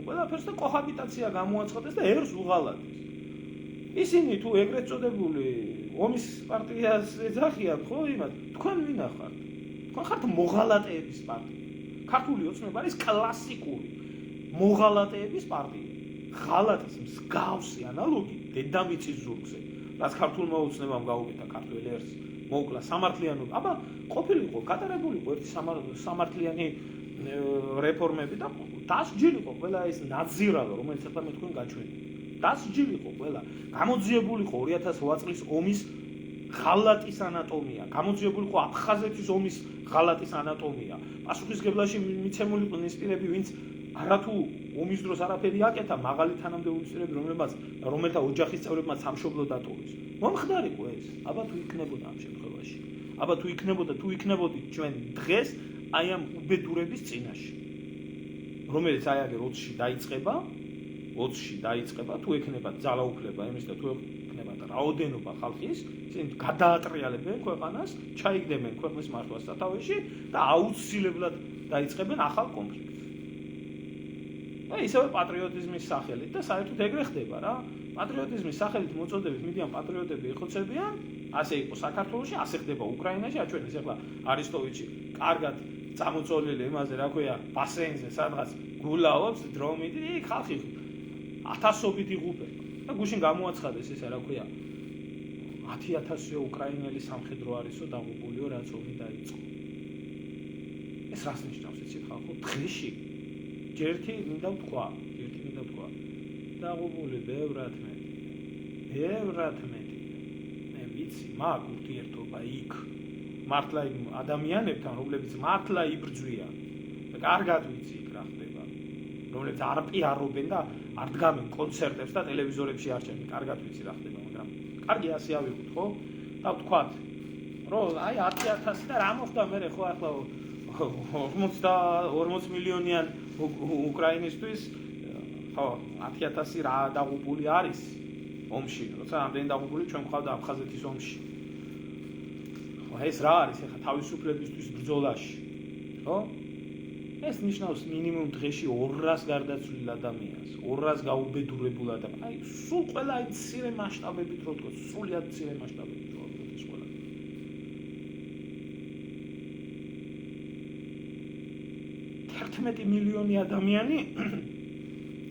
ყველაფერს და კოჰაბიტაცია გამოაცხადეს და ერს უღალატეს. ისინი თუ ეგრეთ წოდებული ომის პარტიას ეძახიან, ხო იმათ, თქვენ ვინა ხართ? თქვენ ხართ მოღალატეების პარტია. ქართული ოცნება არის კლასიკური მოღალატეების პარტია. ღალატის მსგავსი ანალოგი დედამიწის ზურგზე, რაც ქართულმა ოცნებამ გაუკეთა ქართველ ერს, მოუკლა სამართლიანობა. აბა ყოფილიყო, გატარებულიყო ერთი სამართლიანი რეფორმები და დასჯილიყო ყველა ეს ნაძირალო, რომელიც ახლა მე თქვენ გაჩვენეთ. დასჯილიყო ყველა. გამოძიებულიყო 2008 წლის ომის ღალატის ანატომია, გამოძიებულიყო აფხაზეთის ომის ღალატის ანატომია. პასუხისგებლაში მიცემულიყვნენ ის პირები, ვინც არათუ ომის დროს არაფერი აკეთა, მაღალი თანამდებობის პირები, რომელთა ოჯახის წევრებმა სამშობლო დატოვეს. მომხდარიყო ეს. აბა თუ იქნებოდა ამ შემთხვევაში. აბა თუ იქნებოდით ჩვენ დღეს აი ამ უბედურების წინაშე, რომელიც აი აგერ 20-ში დაიწყება, თუ ექნება ძალაუფლება იმის და თუ ექნება რაოდენობა ხალხის, ისინი გადაატრიალებენ ქვეყანას, ჩაიგდებენ ქვეყნის მართვას სათავეში და აუცილებლად დაიწყებენ ახალ კონფლიქტს. და ისევე პატრიოტიზმის სახელით და საერთოდ ეგრე ხდება რა. პატრიოტიზმის სახელით მოწოდებით მიდიან პატრიოტები ეხოცებიან, ასე იყო საქართველოში, ასე ხდება უკრაინაში, აჩვენეს ახლა არისტოვიჩი კარგად წამოწოლილი იმაზე, რა ქვია, ბასეინზე სადღაც გულაობს დრომით, იქ ხალხი 1000-ობით იღუპება. და გუშინ გამოაცხადეს ესე რა ქვია 10,000 უკრაინელი სამხედრო არისო დაღუპულიო რაც ომი დაიწყო. ეს რას ნიშნავს იცით ხალხო? დღეში ერთი მინდა ვთქვა. დაღუპული ბევრად მეტი. მე ვიცი, მაგ ურთიერთობა იქ მართლა იმ ადამიანებთან, რომლებიც მართლა იბრძვიან. და კარგად ვიცი იქ რა ხდება. რომლებიც არ პიარობენ და არ დგამენ კონცერტებს და ტელევიზორებში არჩევენ. კარგად ვიცი რა ხდება, მაგრამ კარგი ასე ავიღოთ, ხო? და ვთქვათ, რომ აი 10,000 და რა მოხდა მე ხო ახლა 40 მილიონიან უკრაინისტვის ხო 10,000 რა დაღუპული არის ომში, როცა ამდენი დაღუპული ჩვენ გვყავდა აფხაზეთის ომში. ხო ეს რა არის ახლა თავისუფლებისთვის ბრძოლაში, ხო? ეს ნიშნავს მინიმუმ დღეში 200 გარდაცვლილ ადამიანს, 200 გაუბედურებულ ადამიანს. აი სულ ყველა აი მცირე მასშტაბებით რო თქო, სულიად მცირე მასშტაბებით რო ეს ყველა. 11 მილიონი ადამიანი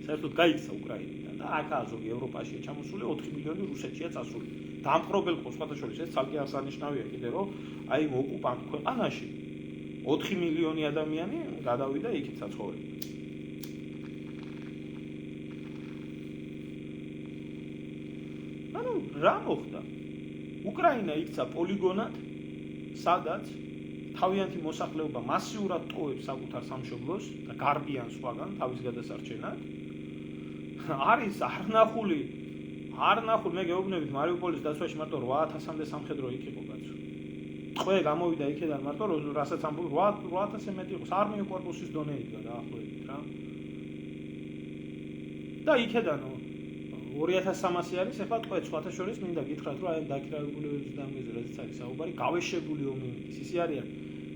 საერთოდ გაიქცა უკრაინიდან და აქაა ზოგი ევროპაშია ჩამოსული, 4 მილიონი რუსეთშია წასული. დამპყრობელ ყოველთა შორის ეს ცალკე აღსანიშნავია კიდე რომ აი ოკუპანტ ქვეყანაში 4 მილიონი ადამიანი გადავიდა იქით საცხოვრებლად. ანუ რა მოხდა? უკრაინა იქცა პოლიგონად, სადაც თავიანთი მოსახლეობა მასიურად ტოვებს საკუთარ სამშობლოს და გარბიან სხვაგან თავის გადასარჩენად. არის არნახული მე გეუბნებით მარიუპოლის დაცვაში მარტო 8,000-მდე სამხედრო იქ იყო კაცო. ტყვე გამოვიდა იქიდან მარტო რასაც ამბობ 8,000 მეტი იყო არმიო კორპუსის დონე იდგა დაახლოებით რა. და იქიდან 2,300 არის ახლა ტყვე სხვათა შორის მინდა გითხრათ რომ აი დაქირავებულებების დამგეზე რაზეც არის საუბარი გავეშებული ომი ისე არიან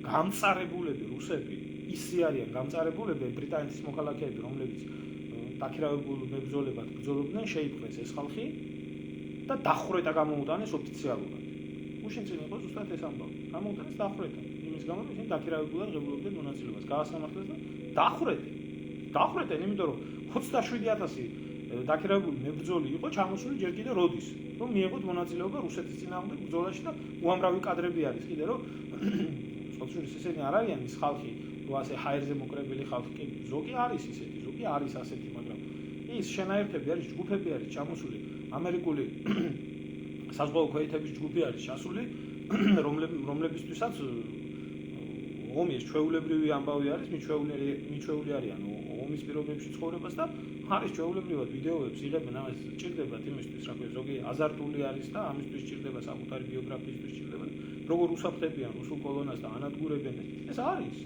გამწარებულები რუსები ისე არიან გამწარებულები ბრიტანეთის მოქალაქეები რომლებიც დაქირავებულ მებრძოლებად ბრძოლობდნენ შეიპყრეს ეს ხალხი და დახვრეტა გამოუტანეს ოფიციალურად. გუშინ წინ იყო ზუსტად ეს ამბავი. გამოუტანეს დახვრეტა. იმის გამო რომ ისინი დაქირავებულად ღებულობდნენ მონაწილეობას. გაასამართლეს და დახვრეტენ, იმიტომ რომ 27,000 დაქირავებული მებრძოლი იყო ჩამოსული ჯერ კიდე როდის, რომ მიეღოთ მონაწილეობა რუსეთის წინააღმდეგ ბრძოლაში და უამრავი კადრები არის კიდე რომ სწორედ ისინი არ არიან ის ხალხი, რომ ასე ჰაერზე მოკრებილი ხალხი კი ზოგი არის ისეთი, ზოგი არის ასეთი, მაგრამ ის შენაერთები არის, ჯგუფები არის ჩამოსული, ამერიკული საზღვაო ქვეითების ჯგუფი არის ჩასული, რომლებისთვისაც ომი ეს ჩვეულებრივი ამბავი არის, მიჩვეული არიან ომის პირობებში ცხოვრებას და არის ჩვეულებრივად ვიდეოებს იღებენ, ამას ჭირდებათ იმისთვის, რა ქვია, ზოგი აზარტული არის და ამისთვის ჭირდება საკუთარი ბიოგრაფიისთვის ჭირდება, როგორ უსაფრთხებიან რუსულ კოლონას და ანადგურებენ. ეს არის.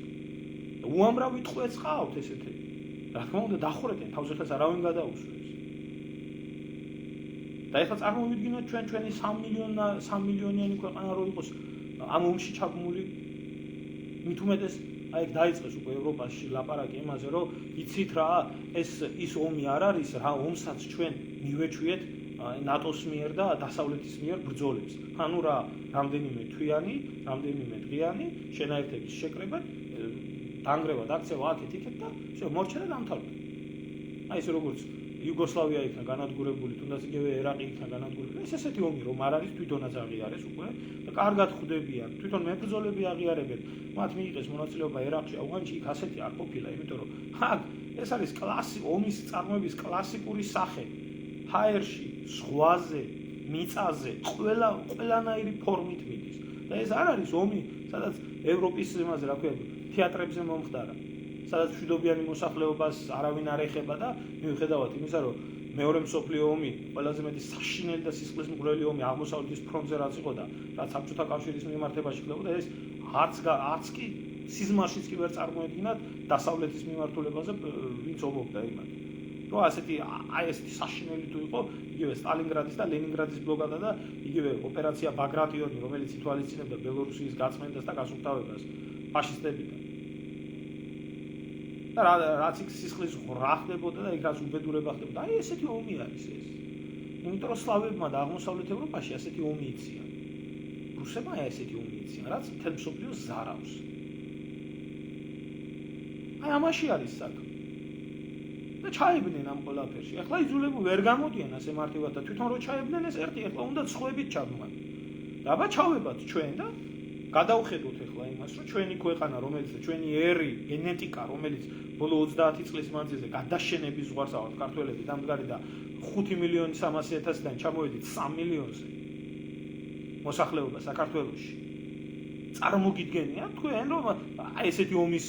უამრავი ტყვეც ყავთ ესეთი. რა თქმა უნდა, დახვრეტენ, თავს ეხლაც არავინ გადაუსვებს. და ეხლა წარმოვიდგინოთ ჩვენი 3 მილიონიანი ქვეყანა რო იყოს ამ ომში ჩაბმული, მით უმეტეს აი დაიწყეს უკვე ევროპაში ლაპარაკი იმაზე, რომ იცით რა, ის ომი არ არის, რა ომსაც ჩვენ მივეჩვიეთ ნატოს მიერ და დასავლეთის მიერ ბრძოლებს. ანუ რა, რამდენიმე თვიანი, რამდენიმე დღიანი შენაერთების შეკრება, დანგრევა, დაქცევა აქეთ-იქეთ და მორჩა და დამთავრდა. აი ეს როგორც იუგოსლავია იქნა განადგურებული, თუნდაც იგივე ერაყი იქნა განადგურებული. ეს ესეთი ომი რომ არ არის, თვითონაც აღიარეს უკვე და კარგად ხვდებიან. თვითონ მებრძოლები აღიარებენ. მათ მიიღეს მონაწილეობა ერაყში, ავღანეთში იქ ასეთი არ ყოფილა, იმიტომ რომ ეს არის ომის წარმოების კლასიკური სახე. ჰაერში, ზღვაზე, მიწაზე, ყველანაირი ფორმით მიდის. და ეს არ არის ომი, სადაც ევროპის იმაზე, რა ქვია, თეატრებზე მომხდარა. სადაც მშვიდობიანი მოსახლეობას არავინ არ ეხება და მიუხედავად იმისა, რომ მეორე მსოფლიო ომი ყველაზე მეტი საშინელი და სისხლისმღვრელი ომი აღმოსავლეთის ფრონტზე რაც იყო და რაც საბჭოთა კავშირის მიმართებაში ხდებოდა, ეს არც კი სიზმარშიც კი ვერ წარმოედგინათ დასავლეთის მიმართულებაზე ვინც ომობდა იმათ. რომ ასეთი საშინელი თუ იყო იგივე სტალინგრადის და ლენინგრადის ბლოკადა და იგივე ოპერაცია ბაგრატიონი, რომელიც ითვალისწინებდა ბელორუსიის გაწმენდას და გასუფთავებას ფაშისტებიდან. და რაც იქ სისხლის ღრა ხდებოდა და იქ რაც უბედურება ხდებოდა. აი ესეთი ომი არის ეს. იმიტომ რომ სლავებმა და აღმოსავლეთ ევროპაში ასეთი ომი იციან. რუსებმა ესეთი ომი იციან, რაც მთელ მსოფლიოს ზარავს. აი ამაში არის საქმე. და და ჩაებდნენ ამ ყველაფერში. ახლა იძულებული ვერ გამოდიან ასე მარტივად და თვითონ რო ჩაებდნენ ეს ერთი ახლა უნდა ცხვებით ჩაბმან. და აბა ჩავებათ ჩვენ და გადავხედოთ ახლა იმას, რომ ჩვენი ქვეყანა, რომელიც ჩვენი ერი, გენეტიკა, რომელიც ბოლო 30 წლის მანძილზე გადაშენების ზღვარს ავართ ქართველები დამდგარი და 5,300,000-დან ჩამოვედით 3 მილიონზე მოსახლეობა საქართველოში. წარმოგიდგენია თქვენ რომ აი ესეთი ომის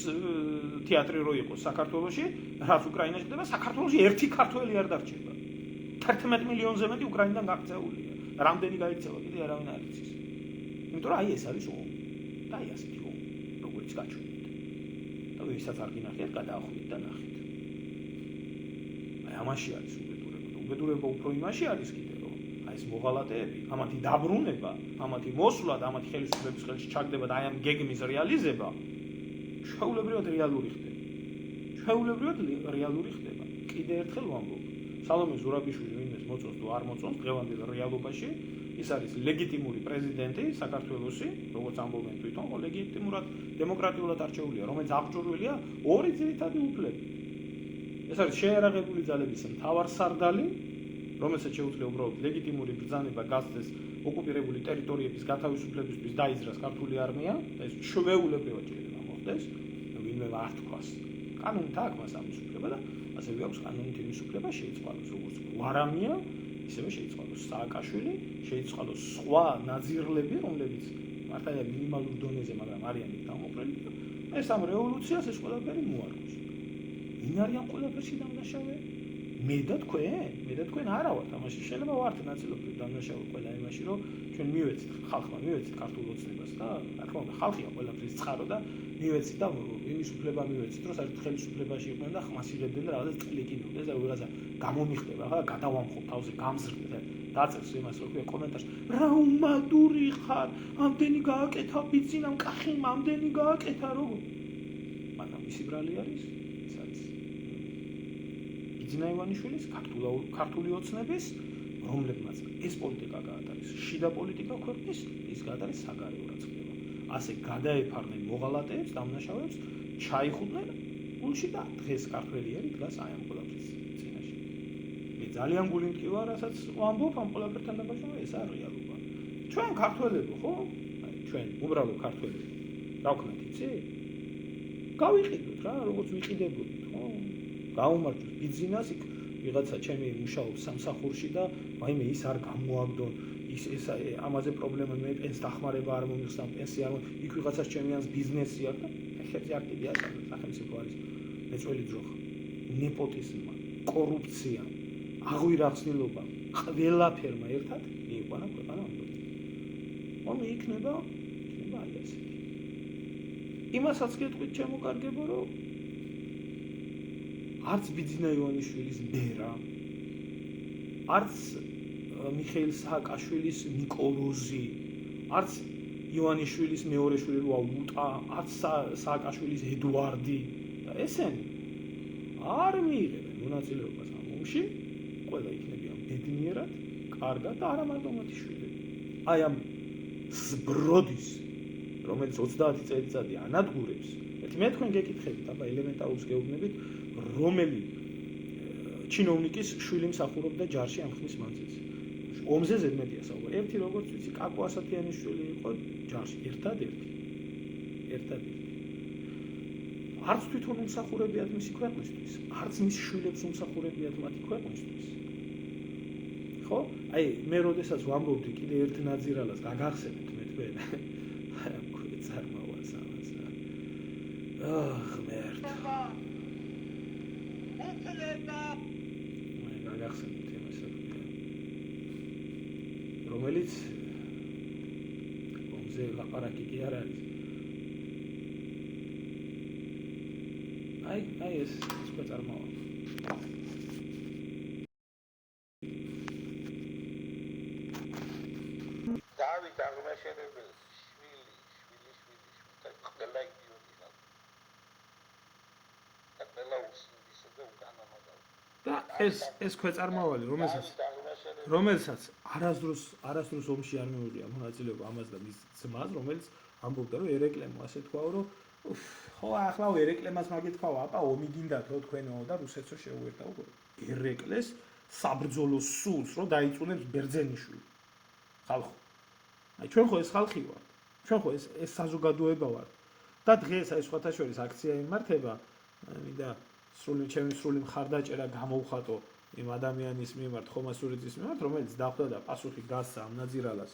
თეატრი რო იყოს საქართველოში, რაც უკრაინაში ხდება, საქართველოში ერთი ქართველი არ დარჩება. 11 მილიონზე მეტი უკრაინიდან გაქცეულია. რამდენი გაიქცევა კიდე არავინ არ იცის. იმიტომ რომ აი ეს არის ომი. და აი ასეთი ომი, როგორც გაჩვენეთ. და ვისაც არ გინახეთ, გადაახვიდეთ და ნახეთ. აი ამაში არის უბედურება. უბედურება უფრო იმაში არის კიდე რომ აი ეს მოღალატეები, ამათი დაბრუნება, ამათი მოსვლა და ამათი ხელისუფლების ხელში ჩაგდება და აი ამ გეგმის რეალიზება ჩვეულებრივად რეალური ხდება. ჩვეულებრივად რეალური ხდება. კიდე ერთხელ ვამბობ, სალომე ზურაბიშვილი ვინმეს მოწონს თუ არ მოწონს დღევანდელ რეალობაში ის არის ლეგიტიმური პრეზიდენტი საქართველოსი, როგორც ამბობენ თვითონ, ლეგიტიმურად დემოკრატიულად არჩეულია, რომელიც აღჭურვილია ორი ძირითადი უფლებით. ეს არის შეერაღებული ძალების მთავარსარდალი, რომელსაც შეუძლია უბრალოდ ლეგიტიმური ბრძანება გასცეს ოკუპირებული ტერიტორიების გათავისუფლებისთვის დაიზრას ქართული არმია და ეს ჩვეულებრივად შეიძლება მოხდეს, ვინმე არ თქვას. კანონით აქვს მას ამის უფლება და ასევე აქვს კანონით იმის უფლება შეიცვალოს როგორც გვარამია, ისევე შეიცვალოს სააკაშვილი, შეიცვალოს სხვა ნაძირლები, რომლებიც მართალია მინიმალურ დონეზე, მაგრამ არიან დამოკრელი და ეს ამ რევოლუციას ეს ყველაფერი მოარგოს. ვინ არის ამ ყველაფერში დამნაშავე? მე და თქვენ არა ვართ ამაში, შეიძლება ვართ ნაწილობრივ დამნაშავე ყველა იმაში, რომ ჩვენ მივეცით ხალხმა, მივეცით ქართულ ოცნებას და რა თქმა უნდა ხალხია ყველაფრის წყარო და მივეცით და იმის უფლება მივეცით, რომ საერთოდ ხელისუფლებაში იყვნენ და ხმას იღებდნენ და რაღაცა წილი კიდევდეს და რაღაცა გამომიხდება, ხა გადავამხობ თავზე გამზრდე და დაწერს იმას რო ქვია კომენტარში, რა უმადური ხარ, ამდენი გააკეთა ბიძინამ კახიმ, ამდენი გააკეთა როგორ? მაგრამ მისი ბრალი არის ბიძინა ივანიშვილის ქართული ოცნების, რომლებმაც ეს პოლიტიკა გაატარეს შიდა პოლიტიკა ქვეყნის, ის გაატარეს საგარეო რაცხვება. ასე გადაეფარნენ მოღალატეებს, დამნაშავეებს, ჩაიხუდნენ გულში და დღეს ქართველიერი დგას აი ამ ყველაფრის წინაშე. მე ძალიან გული მტკივარ, რასაც ვამბობ ამ ყველაფერთან დაკავშირებით, ეს არის რეალობა. ჩვენ ქართველები, ხო? აი ჩვენ უბრალოდ ქართველები. რა ვქნათ, იცი? გავიყიდოთ რა, როგორც ვიყიდებოდით, ხო? გაუმარჯვოთ ბიძინას იქ ვიღაცა ჩემი მუშაობს სამსახურში და მაიმე ის არ გამოაგდონ ის ამაზე პრობლემა მე პენს დახმარება არ მომიხსნა პენსია არ იქ ვიღაცას ჩემი ანს ბიზნესი აქვს და ხერხი აქტივია სახელმწიფო არის მეწველი ძროხა ნეპოტიზმი კორუფცია აღვირახსნილობა ყველაფერმა ერთად მიიყვანა ქვეყანა ომი იქნება აი ასეთი იმასაც გეტყვით ჩემო კარგებო რომ არც ბიძინა ივანიშვილის ბერა, არც მიხეილ სააკაშვილის ნიკოლოზი, არც ივანიშვილის მეორე შვილი ვუტა, არც სააკაშვილის ედუარდი და ესენი არ მიიღებენ მონაწილეობას ამ ომში, ყველა იქნებიან ბედნიერად, კარგად და არა მარტო მათი შვილები. აი ამ ზბროდის, რომელიც 30 წელიწადი ანადგურებს, მე თქვენ გეკითხებით, აბა ელემენტარულს გეუბნებით, რომელი ჩინოვნიკის შვილი მსახურობდა ჯარში ამ ხმის მანძილზე. ომზე ზედმეტია საუბარი. ერთი როგორც ვიცი, კაკო ასათიანის შვილი იყო ჯარში, ერთადერთი. არც თვითონ უმსახურებიათ მისი ქვეყნისთვის, არც მის შვილებს უმსახურებიათ მათი ქვეყნისთვის. ხო? აი, მე როდესაც ვამბობდი კიდე ერთ ნაძირალას, გაგახსენეთ მე თქვენ. წარმოვალს ამას. ღმერთ. გაგახსენეთ იმას, რომელიც ომზე ლაპარაკი კი არ არის. აი ეს წარმოვალ. დავით აღმაშენებელს შვილი და ყველა იდიოტია. და ყველა უსინდისა და უკანონო. და ეს ქვეწარმავალი, რომელსაც არასდროს ომში არ მიუღია მონაწილეობა ამას და მის ძმას, რომელიც ამბობდა, რომ ერეკლემო ასე თქვაო, რომ ხო ახლა ერეკლემას მაგეთქვა აპა ომი გინდათო თქვენო და რუსეთსო შეუერთდა უკვე ერეკლეს საბრძოლო სულს რომ დაიწუნებს ბერძენიშვილი ხალხო აი ჩვენ ხო ეს ხალხი ვართ ჩვენ ხო ეს საზოგადოება ვართ და დღეს აი სხვათა შორის აქცია იმართება მინდა ჩემი სრული მხარდაჭერა გამოვხატო იმ ადამიანის მიმართ ხომასურიძის მიმართ რომელიც დახვდა და პასუხი გასცა ამ ნაძირალას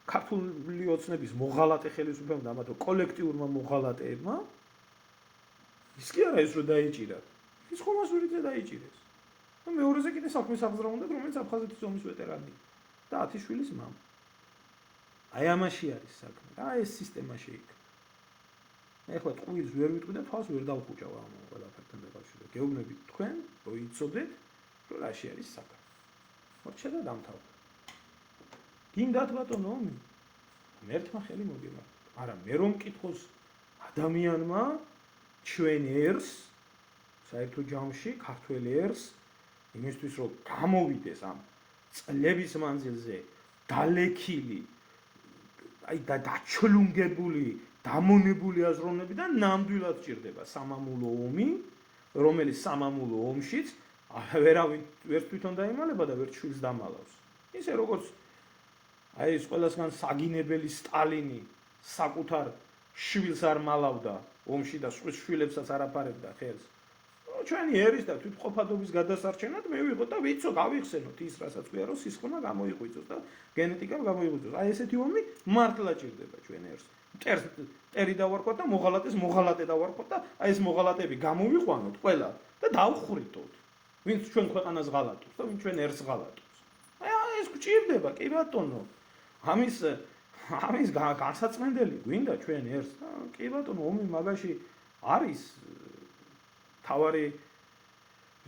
ქართული ოცნების მოღალატე ხელისუფლებამ და ამათო კოლექტიურმა მოღალატეებმა ის კი არა ის რომ დაიჭირა ის ხომასურიძე დაიჭირეს და მეორეზე კიდე საქმის აღზრუნდა რომელიც აფხაზეთის ომის ვეტერანი და 10 შვილის მამა აი ამაში არის საქმე და ეს სისტემა შეიქმნა ეხლა ტყუილს ვერ ვიტყვი და თავს ვერ დავხუჭავ ამ ყველაფერთან დაკავშირებით გეუბნებით თქვენ რომ იცოდეთ რომ რაში არის საქმე მორჩა და დამთავრდა გინდათ ბატონო ომი მერთმა ხელი მოგება არა მე რომ მკითხოს ადამიანმა ჩვენ ერს საერთო ჯამში ქართველ ერს იმისთვის რომ გამოვიდეს ამ წლების მანძილზე დალექილი აი და დაჩლუნგებული დამონებული აზროვნებიდან ნამდვილად ჭირდება სამამულო ომი რომელიც სამამულო ომშიც ვერავინ ვერ თვითონ დაიმალება და ვერ შვილს დამალავს ისე როგორც აი ეს ყველასგან საგინებელი სტალინი საკუთარ შვილს არ მალავდა ომში და სხვა შვილებსაც არ აფარებდა ხელს ჩვენი ერის და თვითყოფადობის გადასარჩენად მე ვიყო და ვიცო გავიხსენოთ ის რასაც ქვია რომ სისხლმა გამოიღვიძოს და გენეტიკამ გამოიღვიძოს აი ესეთი ომი მართლა ჭირდება ჩვენ ერს ტერი დავარქვათ და მოღალატეს მოღალატე დავარქვათ და აი ეს მოღალატები გამოვიყვანოთ ყველა და დავხვრიტოთ ვინც ჩვენ ქვეყანას ღალატობს და ვინც ჩვენ ერს ღალატობს აი ეს გჭირდება კი ბატონო ამის განსაწმენდელი გვინდა ჩვენ ერს და კი ბატონო ომი მაგაში არის თავარი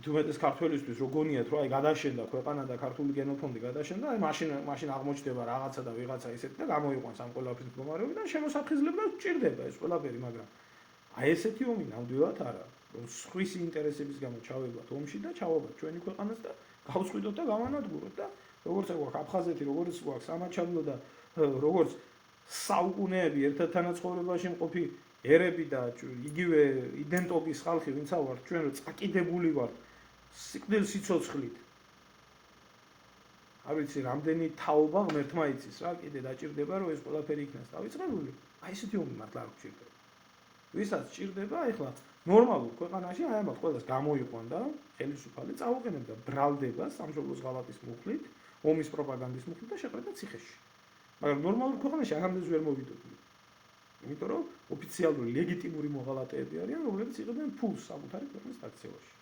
თუმეტეს ქართველისთვის რო გონიათ რომ აი გადაშენდა ქვეყანა და ქართული გენოფონდი გადაშენდა აი მაშინ აღმოჩნდება რაღაცა და ვიღაცა ისეთი და გამოიყვანს ამ ყველაფრის მდგომარეობიდან შემოსაფხიზლებლად ჭირდება ეს ყველაფერი მაგრამ აი ესეთი ომი ნამდვილად არა რომ სხვის ინტერესების გამო ჩავებათ ომში და ჩავაბათ ჩვენი ქვეყანას და გავწყვიტოთ და გავანადგუროთ და როგორც აქვს აფხაზეთი როგორც აქვს სამაჩაბლო და როგორც საუკუნეები ერთად თანაცხოვრებაში მყოფი ერები და იგივე იდენტობის ხალხი ვინც ვართ ჩვენ რო წაკიდებული ვართ სიკვდილ სიცოცხლით არ ვიცი რამდენი თაობა ღმერთმა იცის რა კიდე დაჭირდება რომ ეს ყველაფერი იქნას დავიწყებული აი ესეთი ომი მართლა არ გჭირდება ვისაც ჭირდება ეხლა ნორმალურ ქვეყანაში აი ამათ ყველას გამოიყვანდა ხელისუფალი წაუყენებდა ბრალდებას სამშობლოს ღალატის მუხლით ომის პროპაგანდის მუხლით და შეყრება ციხეში მაგრამ ნორმალურ ქვეყანაში აღამდენს ვერ მოვიდოდნენ იმიტომ რომ ოფიციალური ლეგიტიმური მოღალატეები არიან რომლებიც იღებენ ფულს საკუთარი ქვეყნის დაქცევაში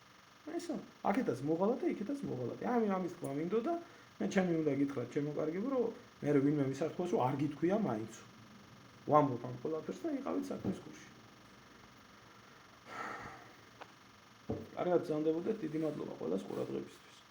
აი ესა აქეთაც მოღალატე იქეთაც მოღალატე აი ამის თქვა მინდოდა მე ჩემი უნდა გითხრათ ჩემო კარგებო რომ მე ვინმე მისარქოს რომ არ გითქვია მაინც ვამბობ ამ ყველაფერს და იყავით საქმის კურსში კარგად გზავნდებოდეთ დიდი მადლობა ყველას ყურადღებისთვის